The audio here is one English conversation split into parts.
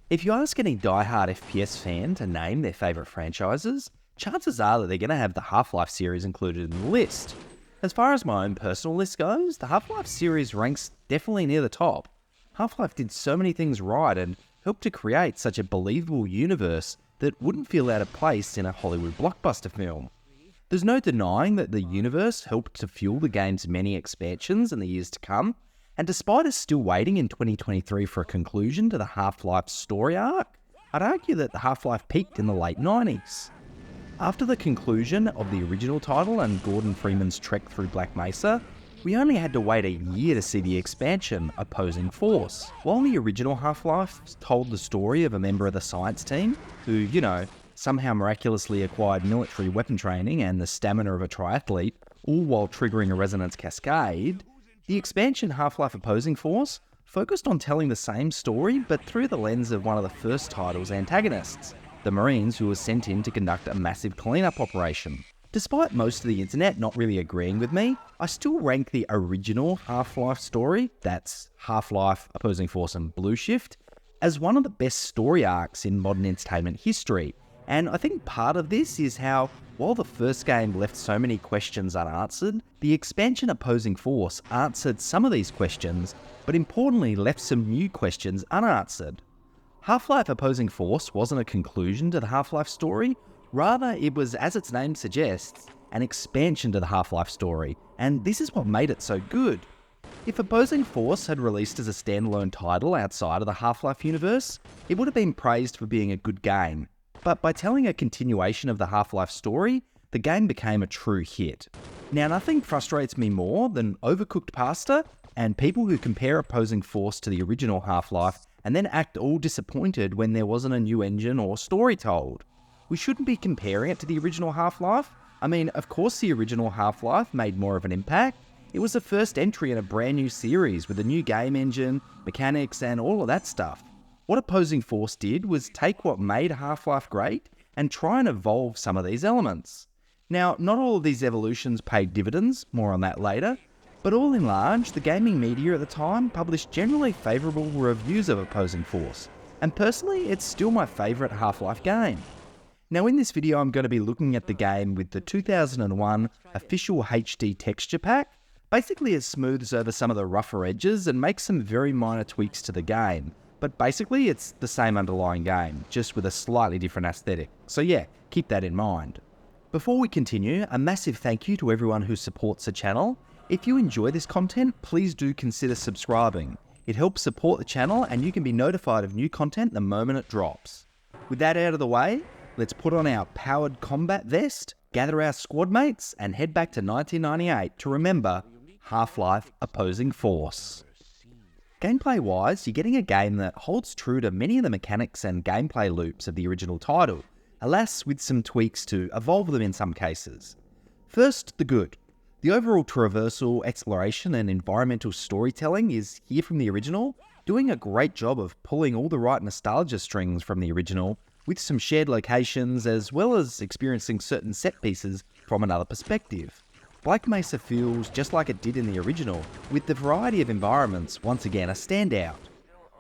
If you ask any die-hard FPS fan to name their favourite franchises, chances are that they're going to have the Half-Life series included in the list. As far as my own personal list goes, the Half-Life series ranks definitely near the top. Half-Life did so many things right and helped to create such a believable universe that wouldn't feel out of place in a Hollywood blockbuster film. There's no denying that the universe helped to fuel the game's many expansions in the years to come, and despite us still waiting in 2023 for a conclusion to the Half-Life story arc, I'd argue that the Half-Life peaked in the late 90s. After the conclusion of the original title and Gordon Freeman's trek through Black Mesa, we only had to wait a year to see the expansion, Opposing Force. While the original Half-Life told the story of a member of the science team who, somehow miraculously acquired military weapon training and the stamina of a triathlete, all while triggering a resonance cascade, the expansion Half-Life Opposing Force focused on telling the same story but through the lens of one of the first title's antagonists, the Marines who were sent in to conduct a massive cleanup operation. Despite most of the internet not really agreeing with me, I still rank the original Half-Life story, that's Half-Life Opposing Force and Blue Shift, as one of the best story arcs in modern entertainment history. And I think part of this is how, while the first game left so many questions unanswered, the expansion Opposing Force answered some of these questions, but importantly left some new questions unanswered. Half-Life Opposing Force wasn't a conclusion to the Half-Life story, rather it was, as its name suggests, an expansion to the Half-Life story, and this is what made it so good. If Opposing Force had released as a standalone title outside of the Half-Life universe, it would have been praised for being a good game. But by telling a continuation of the Half-Life story, the game became a true hit. Now, nothing frustrates me more than overcooked pasta and people who compare Opposing Force to the original Half-Life and then act all disappointed when there wasn't a new engine or story told. We shouldn't be comparing it to the original Half-Life. I mean, of course the original Half-Life made more of an impact. It was the first entry in a brand new series with a new game engine, mechanics, and all of that stuff. What Opposing Force did was take what made Half-Life great and try and evolve some of these elements. Now, not all of these evolutions paid dividends, more on that later, but all in large, the gaming media at the time published generally favourable reviews of Opposing Force, and personally, it's still my favourite Half-Life game. Now in this video, I'm going to be looking at the game with the 2001 official HD texture pack. Basically, it smooths over some of the rougher edges and makes some very minor tweaks to the game. But basically, it's the same underlying game, just with a slightly different aesthetic. So yeah, keep that in mind. Before we continue, a massive thank you to everyone who supports the channel. If you enjoy this content, please do consider subscribing. It helps support the channel and you can be notified of new content the moment it drops. With that out of the way, let's put on our powered combat vest, gather our squad mates, and head back to 1998 to remember Half-Life Opposing Force. Gameplay-wise, you're getting a game that holds true to many of the mechanics and gameplay loops of the original title, alas with some tweaks to evolve them in some cases. First, the good. The overall traversal, exploration, and environmental storytelling is here from the original, doing a great job of pulling all the right nostalgia strings from the original, with some shared locations as well as experiencing certain set pieces from another perspective. Black Mesa feels just like it did in the original, with the variety of environments once again a standout.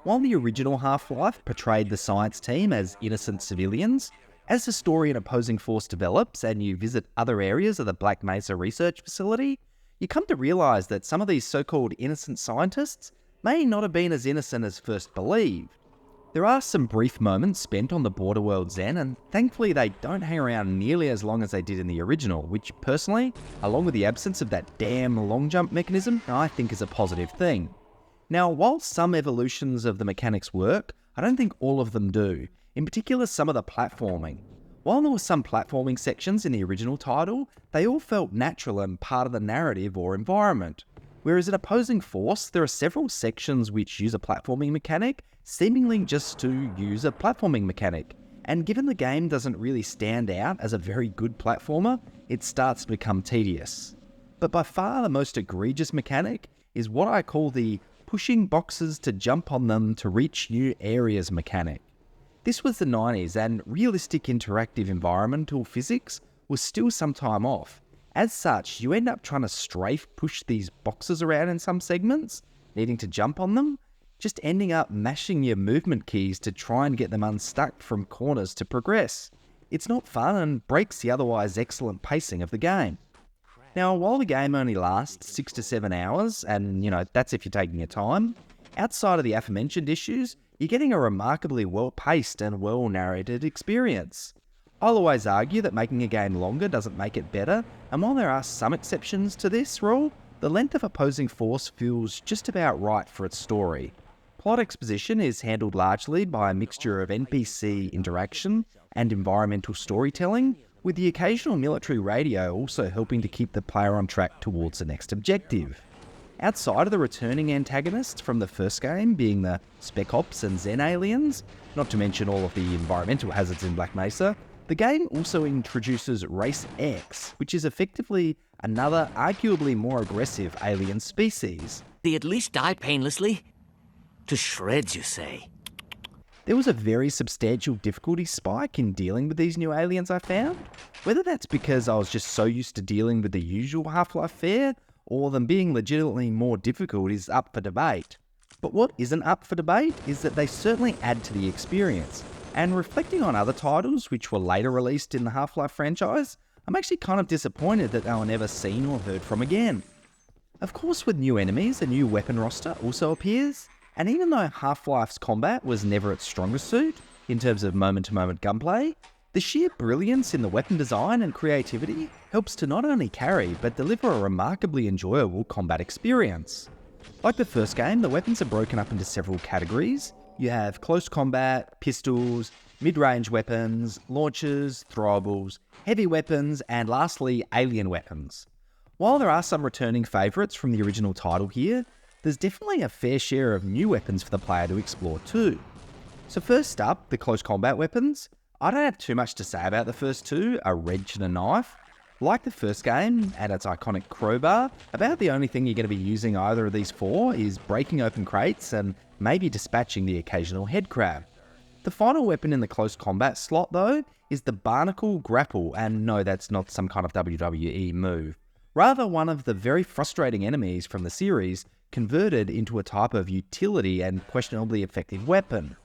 While the original Half-Life portrayed the science team as innocent civilians, as the story in Opposing Force develops and you visit other areas of the Black Mesa research facility, you come to realise that some of these so-called innocent scientists may not have been as innocent as first believed. There are some brief moments spent on the border world Zen, and thankfully they don't hang around nearly as long as they did in the original, which personally, along with the absence of that damn long jump mechanism, I think is a positive thing. Now, while some evolutions of the mechanics work, I don't think all of them do, in particular some of the platforming. While there were some platforming sections in the original title, they all felt natural and part of the narrative or environment. Whereas in Opposing Force, there are several sections which use a platforming mechanic, seemingly just to use a platforming mechanic. And given the game doesn't really stand out as a very good platformer, it starts to become tedious. But by far the most egregious mechanic is what I call the pushing boxes to jump on them to reach new areas mechanic. This was the 90s and realistic interactive environmental physics was still some time off. As such, you end up trying to strafe push these boxes around in some segments, needing to jump on them. just ending up mashing your movement keys to try and get them unstuck from corners to progress. It's not fun and breaks the otherwise excellent pacing of the game. Now, while the game only lasts 6 to 7 hours, and that's if you're taking your time, outside of the aforementioned issues, you're getting a remarkably well-paced and well-narrated experience. I'll always argue that making a game longer doesn't make it better, and while there are some exceptions to this rule, the length of opposing force feels just about right for its story. Plot exposition is handled largely by a mixture of NPC interaction and environmental storytelling, with the occasional military radio also helping to keep the player on track towards the next objective. Outside of the returning antagonists from the first game being the Spec Ops and Zen aliens, not to mention all of the environmental hazards in Black Mesa, the game also introduces Race X, which is effectively another, arguably more aggressive alien species. They at least die painlessly? To shreds, you say? There was a very substantial difficulty spike in dealing with these new aliens I found. Whether that's because I was just so used to dealing with the usual Half-Life fare, or them being legitimately more difficult is up for debate. But what isn't up for debate is that they certainly add to the experience. And reflecting on other titles which were later released in the Half-Life franchise, I'm actually kind of disappointed that they were never seen or heard from again. Of course, with new enemies, a new weapon roster also appears. And even though Half-Life's combat was never its strongest suit, in terms of moment-to-moment gunplay, the sheer brilliance in the weapon design and creativity helps to not only carry, but deliver a remarkably enjoyable combat experience. Like the first game, the weapons are broken up into several categories. You have close combat, pistols, mid-range weapons, launchers, throwables, heavy weapons, and lastly, alien weapons. While there are some returning favourites from the original title here, there's definitely a fair share of new weapons for the player to explore too. So first up, the close combat weapons. I don't have too much to say about the first two, a wrench and a knife. Like the first game, and its iconic crowbar, about the only thing you're going to be using either of these for is breaking open crates and maybe dispatching the occasional head crab. The final weapon in the close combat slot though, is the Barnacle Grapple, and no, that's not some kind of WWE move. Rather one of the very frustrating enemies from the series converted into a type of utility and questionably effective weapon.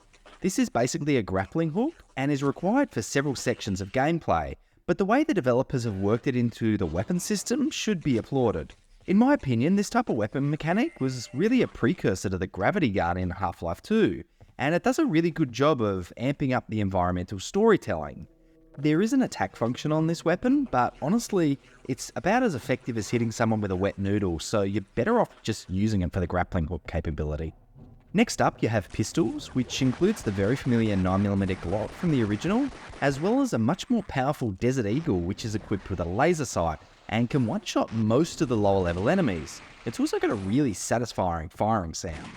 This is basically a grappling hook and is required for several sections of gameplay, but the way the developers have worked it into the weapon system should be applauded. In my opinion, this type of weapon mechanic was really a precursor to the gravity gun in Half-Life 2, and it does a really good job of amping up the environmental storytelling. There is an attack function on this weapon, but honestly, it's about as effective as hitting someone with a wet noodle, so you're better off just using it for the grappling hook capability. Next up, you have pistols, which includes the very familiar 9mm Glock from the original, as well as a much more powerful Desert Eagle, which is equipped with a laser sight, and can one-shot most of the lower level enemies. It's also got a really satisfying firing sound.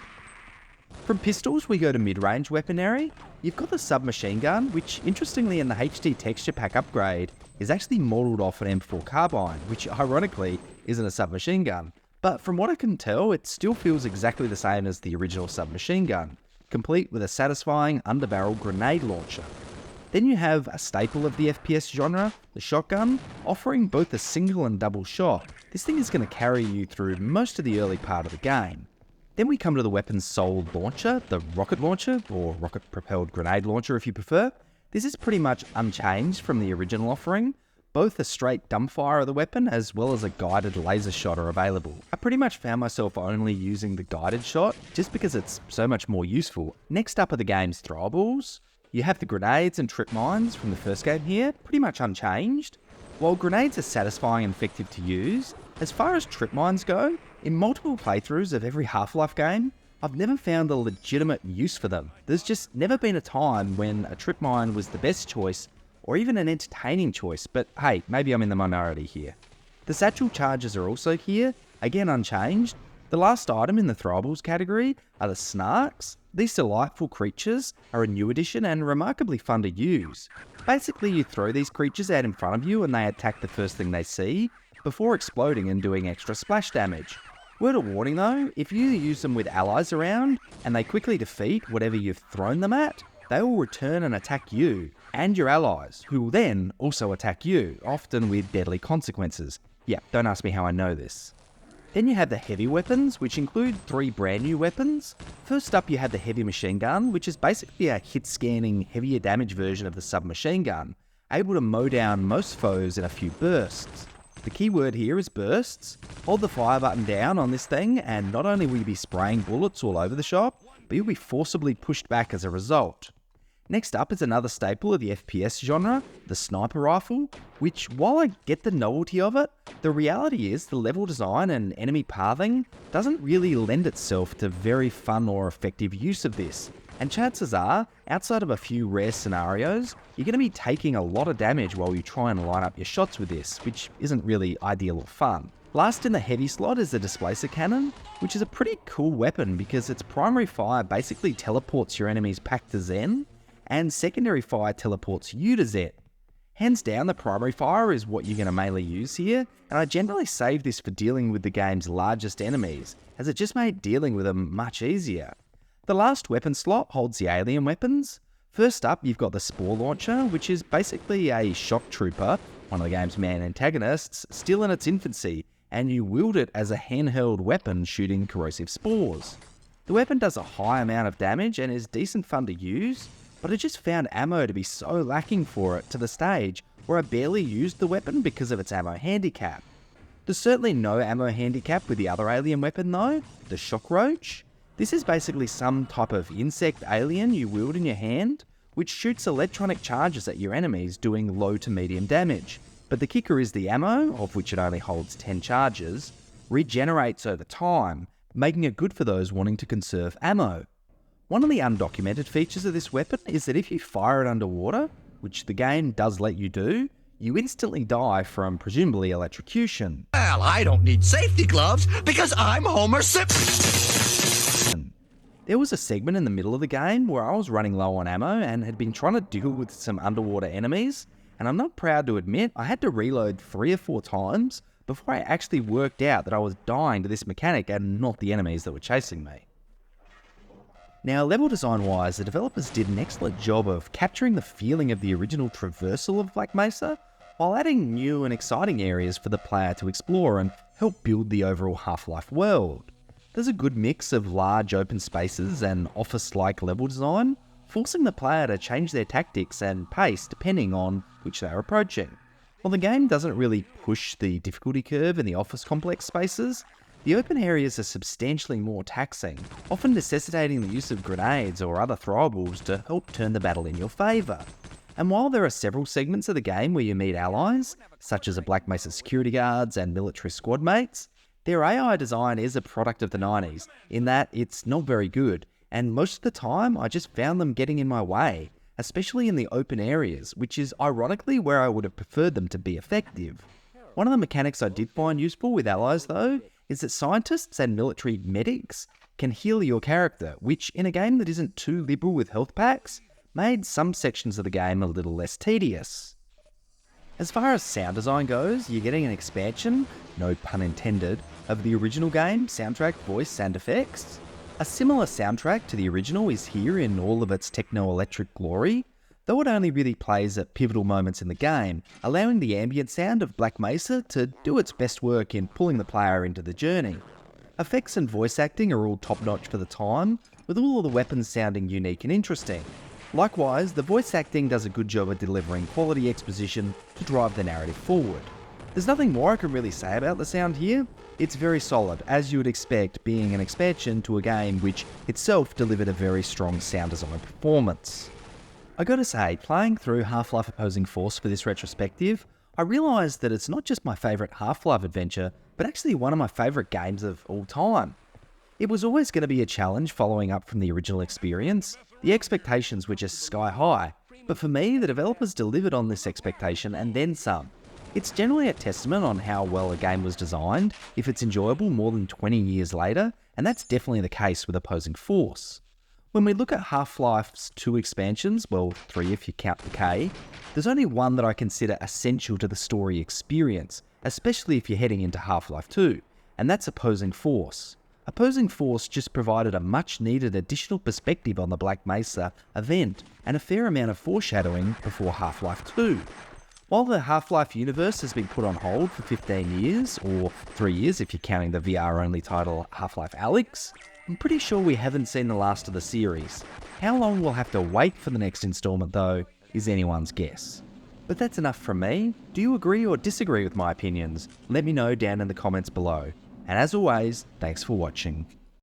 From pistols, we go to mid-range weaponry. You've got the submachine gun, which interestingly in the HD texture pack upgrade is actually modelled off an M4 carbine, which ironically isn't a submachine gun. But from what I can tell, it still feels exactly the same as the original submachine gun, complete with a satisfying underbarrel grenade launcher. Then you have a staple of the FPS genre, the shotgun, offering both a single and double shot. This thing is going to carry you through most of the early part of the game. Then we come to the weapon's sole launcher, the rocket launcher, or rocket-propelled grenade launcher if you prefer. This is pretty much unchanged from the original offering. Both a straight dumbfire of the weapon as well as a guided laser shot are available. I pretty much found myself only using the guided shot just because it's so much more useful. Next up are the game's throwables. You have the grenades and trip mines from the first game here, pretty much unchanged. While grenades are satisfying and effective to use, as far as trip mines go, in multiple playthroughs of every Half-Life game, I've never found a legitimate use for them. There's just never been a time when a trip mine was the best choice or even an entertaining choice, but hey, maybe I'm in the minority here. The satchel charges are also here, again unchanged. The last item in the throwables category are the snarks. These delightful creatures are a new addition and remarkably fun to use. Basically, you throw these creatures out in front of you and they attack the first thing they see, before exploding and doing extra splash damage. Word of warning though, if you use them with allies around, and they quickly defeat whatever you've thrown them at, they will return and attack you, and your allies, who will then also attack you, often with deadly consequences. Yeah, don't ask me how I know this. Then you have the heavy weapons, which include 3 brand new weapons. First up, you have the heavy machine gun, which is basically a hit-scanning, heavier damage version of the submachine gun, able to mow down most foes in a few bursts. The key word here is bursts. Hold the fire button down on this thing, and not only will you be spraying bullets all over the shop, but you'll be forcibly pushed back as a result. Next up is another staple of the FPS genre, the sniper rifle, which, while I get the novelty of it, the reality is the level design and enemy pathing doesn't really lend itself to very fun or effective use of this. And chances are, outside of a few rare scenarios, you're going to be taking a lot of damage while you try and line up your shots with this, which isn't really ideal or fun. Last in the heavy slot is the displacer cannon, which is a pretty cool weapon because its primary fire basically teleports your enemies back to Zen, and secondary fire teleports you to Zet. Hands down, the primary fire is what you're going to mainly use here, and I generally save this for dealing with the game's largest enemies, as it just made dealing with them much easier. The last weapon slot holds the alien weapons. First up, you've got the Spore Launcher, which is basically a shock trooper, one of the game's main antagonists, still in its infancy, and you wield it as a handheld weapon shooting corrosive spores. The weapon does a high amount of damage and is decent fun to use, but I just found ammo to be so lacking for it to the stage where I barely used the weapon because of its ammo handicap. There's certainly no ammo handicap with the other alien weapon though, the Shock Roach. This is basically some type of insect alien you wield in your hand, which shoots electronic charges at your enemies doing low to medium damage. But the kicker is the ammo, of which it only holds 10 charges, regenerates over time, making it good for those wanting to conserve ammo. One of the undocumented features of this weapon is that if you fire it underwater, which the game does let you do, you instantly die from presumably electrocution. Well, I don't need safety gloves because I'm Homer Simpson. There was a segment in the middle of the game where I was running low on ammo and had been trying to deal with some underwater enemies, and I'm not proud to admit I had to reload 3 or 4 times before I actually worked out that I was dying to this mechanic and not the enemies that were chasing me. Now, level design wise, the developers did an excellent job of capturing the feeling of the original traversal of Black Mesa, while adding new and exciting areas for the player to explore and help build the overall Half-Life world. There's a good mix of large open spaces and office-like level design, forcing the player to change their tactics and pace depending on which they're approaching. While the game doesn't really push the difficulty curve in the office complex spaces, the open areas are substantially more taxing, often necessitating the use of grenades or other throwables to help turn the battle in your favour. And while there are several segments of the game where you meet allies, such as the Black Mesa security guards and military squad mates, their AI design is a product of the 90s, in that it's not very good, and most of the time I just found them getting in my way, especially in the open areas, which is ironically where I would have preferred them to be effective. One of the mechanics I did find useful with allies though, is that scientists and military medics can heal your character, which in a game that isn't too liberal with health packs, made some sections of the game a little less tedious. As far as sound design goes, you're getting an expansion, no pun intended, of the original game, soundtrack, voice and effects. A similar soundtrack to the original is here in all of its techno-electric glory, though it only really plays at pivotal moments in the game, allowing the ambient sound of Black Mesa to do its best work in pulling the player into the journey. Effects and voice acting are all top-notch for the time, with all of the weapons sounding unique and interesting. Likewise, the voice acting does a good job of delivering quality exposition to drive the narrative forward. There's nothing more I can really say about the sound here. It's very solid, as you would expect, being an expansion to a game which itself delivered a very strong sound design performance. I gotta say, playing through Half-Life Opposing Force for this retrospective, I realised that it's not just my favourite Half-Life adventure, but actually one of my favourite games of all time. It was always going to be a challenge following up from the original experience. The expectations were just sky high, but for me, the developers delivered on this expectation and then some. It's generally a testament on how well a game was designed if it's enjoyable more than 20 years later, and that's definitely the case with Opposing Force. When we look at Half-Life's 2 expansions, well, 3 if you count Decay, there's only one that I consider essential to the story experience, especially if you're heading into Half-Life 2, and that's Opposing Force. Opposing Force just provided a much needed additional perspective on the Black Mesa event, and a fair amount of foreshadowing before Half-Life 2. While the Half-Life universe has been put on hold for 15 years, or 3 years if you're counting the VR-only title Half-Life Alyx, I'm pretty sure we haven't seen the last of the series. How long we'll have to wait for the next installment though, is anyone's guess. But that's enough from me. Do you agree or disagree with my opinions? Let me know down in the comments below. And as always, thanks for watching.